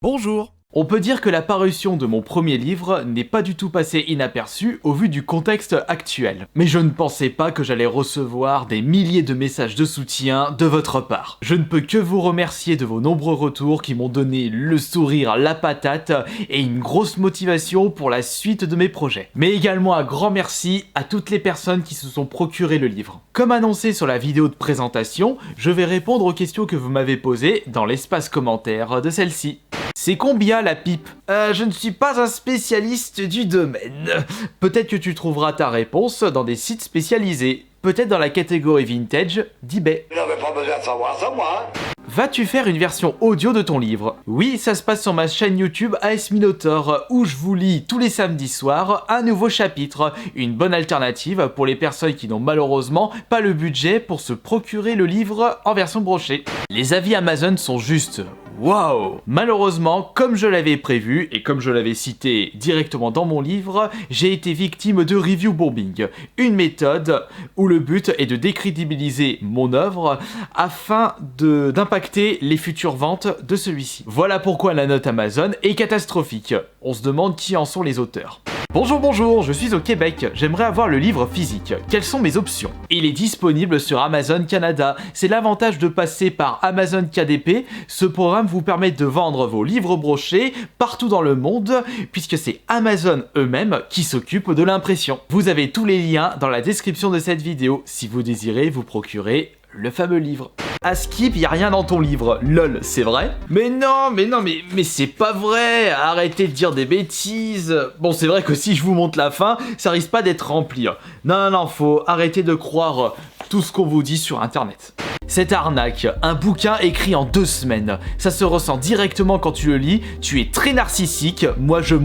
Bonjour. On peut dire que la parution de mon premier livre n'est pas du tout passée inaperçue au vu du contexte actuel. Mais je ne pensais pas que j'allais recevoir des milliers de messages de soutien de votre part. Je ne peux que vous remercier de vos nombreux retours qui m'ont donné le sourire, la patate et une grosse motivation pour la suite de mes projets. Mais également un grand merci à toutes les personnes qui se sont procuré le livre. Comme annoncé sur la vidéo de présentation, je vais répondre aux questions que vous m'avez posées dans l'espace commentaire de celle-ci. C'est combien la pipe? Je ne suis pas un spécialiste du domaine. Peut-être que tu trouveras ta réponse dans des sites spécialisés. Peut-être dans la catégorie vintage d'eBay. Je n'avais pas besoin de savoir ça, moi. Vas-tu faire une version audio de ton livre? Oui, ça se passe sur ma chaîne YouTube AS Minotaur, où je vous lis tous les samedis soirs un nouveau chapitre. Une bonne alternative pour les personnes qui n'ont malheureusement pas le budget pour se procurer le livre en version brochée. Les avis Amazon sont justes. Waouh! Malheureusement, comme je l'avais prévu et comme je l'avais cité directement dans mon livre, j'ai été victime de review bombing, une méthode où le but est de décrédibiliser mon œuvre afin d'impacter les futures ventes de celui-ci. Voilà pourquoi la note Amazon est catastrophique. On se demande qui en sont les auteurs. Bonjour, je suis au Québec, j'aimerais avoir le livre physique. Quelles sont mes options? Il est disponible sur Amazon Canada. C'est l'avantage de passer par Amazon KDP. Ce programme vous permet de vendre vos livres brochés partout dans le monde, puisque c'est Amazon eux-mêmes qui s'occupent de l'impression. Vous avez tous les liens dans la description de cette vidéo si vous désirez vous procurer le fameux livre. À Skip, y a rien dans ton livre. Lol, c'est vrai? Mais c'est pas vrai. Arrêtez de dire des bêtises. Bon, c'est vrai que si je vous montre la fin, ça risque pas d'être rempli. Non, faut arrêter de croire tout ce qu'on vous dit sur internet. Cette arnaque, un bouquin écrit en 2 semaines. Ça se ressent directement quand tu le lis, tu es très narcissique, moi je,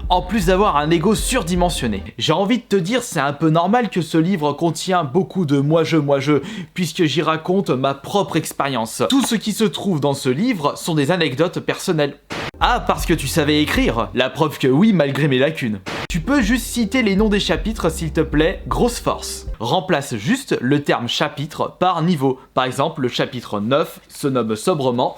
en plus d'avoir un ego surdimensionné. J'ai envie de te dire, c'est un peu normal que ce livre contient beaucoup de moi je, puisque j'y raconte ma propre expérience. Tout ce qui se trouve dans ce livre sont des anecdotes personnelles. Ah, parce que tu savais écrire? La preuve que oui, malgré mes lacunes. Tu peux juste citer les noms des chapitres, s'il te plaît, grosse force. Remplace juste le terme chapitre par niveau. Par exemple, le chapitre 9 se nomme sobrement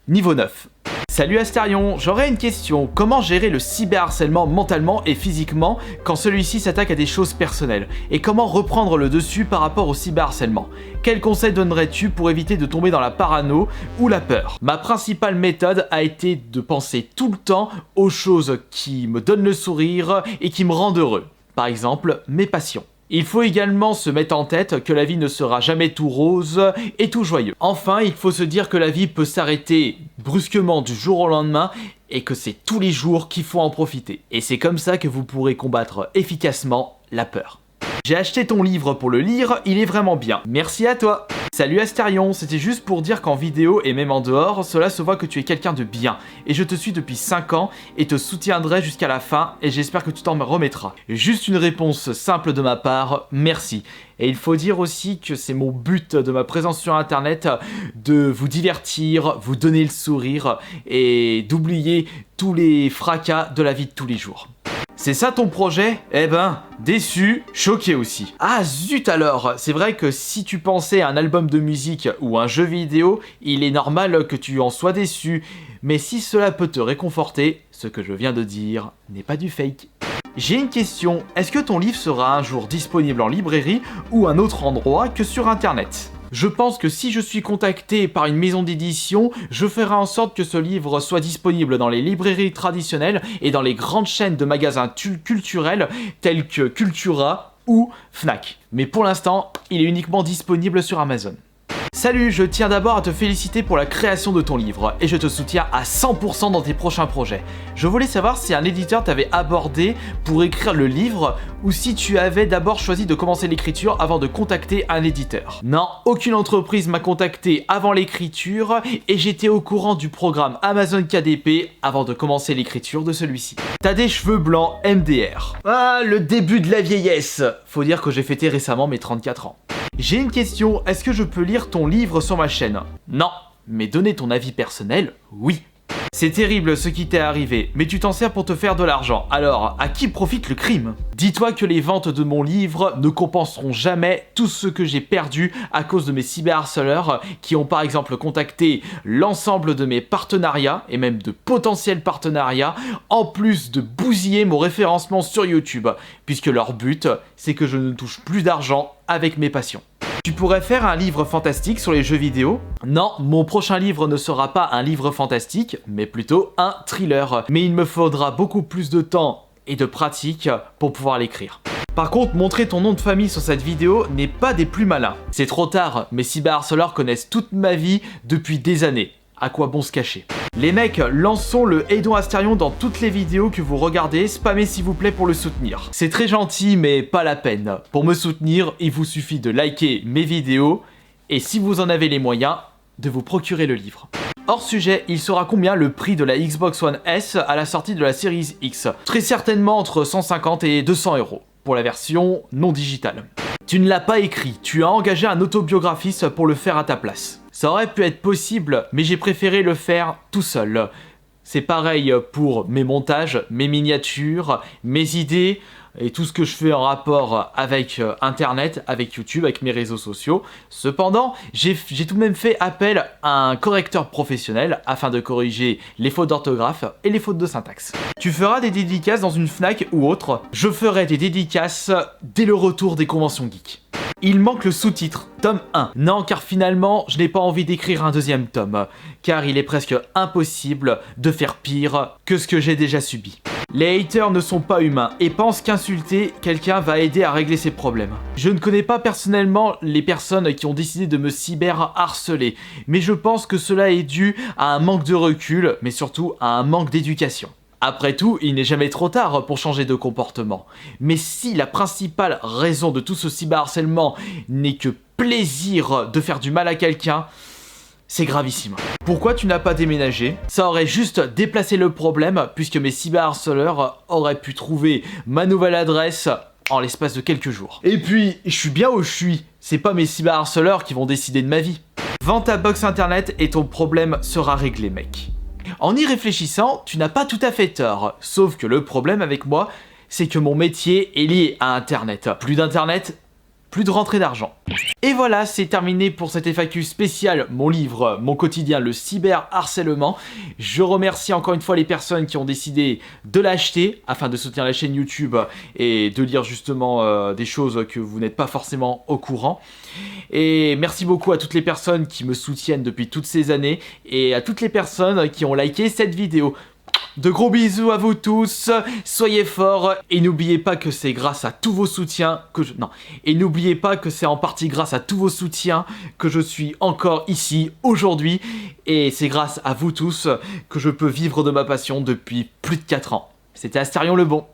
niveau 9. Salut Astarion, j'aurais une question. Comment gérer le cyberharcèlement mentalement et physiquement quand celui-ci s'attaque à des choses personnelles? Et comment reprendre le dessus par rapport au cyberharcèlement? Quels conseils donnerais-tu pour éviter de tomber dans la parano ou la peur? Ma principale méthode a été de penser tout le temps aux choses qui me donnent le sourire et qui me rendent heureux. Par exemple, mes passions. Il faut également se mettre en tête que la vie ne sera jamais tout rose et tout joyeux. Enfin, il faut se dire que la vie peut s'arrêter brusquement du jour au lendemain et que c'est tous les jours qu'il faut en profiter. Et c'est comme ça que vous pourrez combattre efficacement la peur. J'ai acheté ton livre pour le lire, il est vraiment bien. Merci à toi. Salut Astarion, c'était juste pour dire qu'en vidéo et même en dehors, cela se voit que tu es quelqu'un de bien. Et je te suis depuis 5 ans et te soutiendrai jusqu'à la fin et j'espère que tu t'en remettras. Juste une réponse simple de ma part, merci. Et il faut dire aussi que c'est mon but de ma présence sur internet de vous divertir, vous donner le sourire et d'oublier tous les fracas de la vie de tous les jours. C'est ça ton projet? Eh ben, déçu, choqué aussi. Ah zut alors, c'est vrai que si tu pensais à un album de musique ou un jeu vidéo, il est normal que tu en sois déçu. Mais si cela peut te réconforter, ce que je viens de dire n'est pas du fake. J'ai une question, est-ce que ton livre sera un jour disponible en librairie ou un autre endroit que sur internet? Je pense que si je suis contacté par une maison d'édition, je ferai en sorte que ce livre soit disponible dans les librairies traditionnelles et dans les grandes chaînes de magasins culturels tels que Cultura ou Fnac. Mais pour l'instant, il est uniquement disponible sur Amazon. Salut, je tiens d'abord à te féliciter pour la création de ton livre et je te soutiens à 100% dans tes prochains projets. Je voulais savoir si un éditeur t'avait abordé pour écrire le livre ou si tu avais d'abord choisi de commencer l'écriture avant de contacter un éditeur. Non, aucune entreprise m'a contacté avant l'écriture et j'étais au courant du programme Amazon KDP avant de commencer l'écriture de celui-ci. T'as des cheveux blancs MDR. Ah, le début de la vieillesse. Faut dire que j'ai fêté récemment mes 34 ans. J'ai une question, est-ce que je peux lire ton livre sur ma chaîne? Non, mais donner ton avis personnel, oui. C'est terrible ce qui t'est arrivé, mais tu t'en sers pour te faire de l'argent. Alors, à qui profite le crime? Dis-toi que les ventes de mon livre ne compenseront jamais tout ce que j'ai perdu à cause de mes cyberharceleurs qui ont par exemple contacté l'ensemble de mes partenariats et même de potentiels partenariats, en plus de bousiller mon référencement sur YouTube, puisque leur but, c'est que je ne touche plus d'argent avec mes passions. Tu pourrais faire un livre fantastique sur les jeux vidéo? Non, mon prochain livre ne sera pas un livre fantastique, mais plutôt un thriller. Mais il me faudra beaucoup plus de temps et de pratique pour pouvoir l'écrire. Par contre, montrer ton nom de famille sur cette vidéo n'est pas des plus malins. C'est trop tard, mes cyberharceleurs connaissent toute ma vie depuis des années. À quoi bon se cacher? Les mecs, lançons le Aidons Astérion dans toutes les vidéos que vous regardez, spammez s'il vous plaît pour le soutenir. C'est très gentil mais pas la peine. Pour me soutenir, il vous suffit de liker mes vidéos et si vous en avez les moyens, de vous procurer le livre. Hors sujet, il sera combien le prix de la Xbox One S à la sortie de la Series X? Très certainement entre 150 et 200 € pour la version non digitale. Tu ne l'as pas écrit, tu as engagé un autobiographiste pour le faire à ta place. Ça aurait pu être possible, mais j'ai préféré le faire tout seul. C'est pareil pour mes montages, mes miniatures, mes idées et tout ce que je fais en rapport avec Internet, avec YouTube, avec mes réseaux sociaux. Cependant, j'ai tout de même fait appel à un correcteur professionnel afin de corriger les fautes d'orthographe et les fautes de syntaxe. Tu feras des dédicaces dans une Fnac ou autre. Je ferai des dédicaces dès le retour des conventions geeks. Il manque le sous-titre, tome 1. Non, car finalement, je n'ai pas envie d'écrire un deuxième tome, car il est presque impossible de faire pire que ce que j'ai déjà subi. Les haters ne sont pas humains et pensent qu'insulter quelqu'un va aider à régler ses problèmes. Je ne connais pas personnellement les personnes qui ont décidé de me cyber-harceler, mais je pense que cela est dû à un manque de recul, mais surtout à un manque d'éducation. Après tout, il n'est jamais trop tard pour changer de comportement. Mais si la principale raison de tout ce cyberharcèlement n'est que plaisir de faire du mal à quelqu'un, c'est gravissime. Pourquoi tu n'as pas déménagé? Ça aurait juste déplacé le problème puisque mes cyberharceleurs auraient pu trouver ma nouvelle adresse en l'espace de quelques jours. Et puis, je suis bien où je suis. C'est pas mes cyberharceleurs qui vont décider de ma vie. Vends ta box internet et ton problème sera réglé, mec. En y réfléchissant, tu n'as pas tout à fait tort, sauf que le problème avec moi, c'est que mon métier est lié à Internet. Plus d'Internet, plus de rentrée d'argent. Et voilà, c'est terminé pour cette FAQ spéciale, mon livre, mon quotidien, le cyberharcèlement. Je remercie encore une fois les personnes qui ont décidé de l'acheter afin de soutenir la chaîne YouTube et de lire justement des choses que vous n'êtes pas forcément au courant. Et merci beaucoup à toutes les personnes qui me soutiennent depuis toutes ces années et à toutes les personnes qui ont liké cette vidéo. De gros bisous à vous tous, soyez forts et n'oubliez pas que c'est grâce à tous vos soutiens que je... Non, et n'oubliez pas que c'est en partie grâce à tous vos soutiens que je suis encore ici aujourd'hui et c'est grâce à vous tous que je peux vivre de ma passion depuis plus de 4 ans. C'était Astérion le Bon.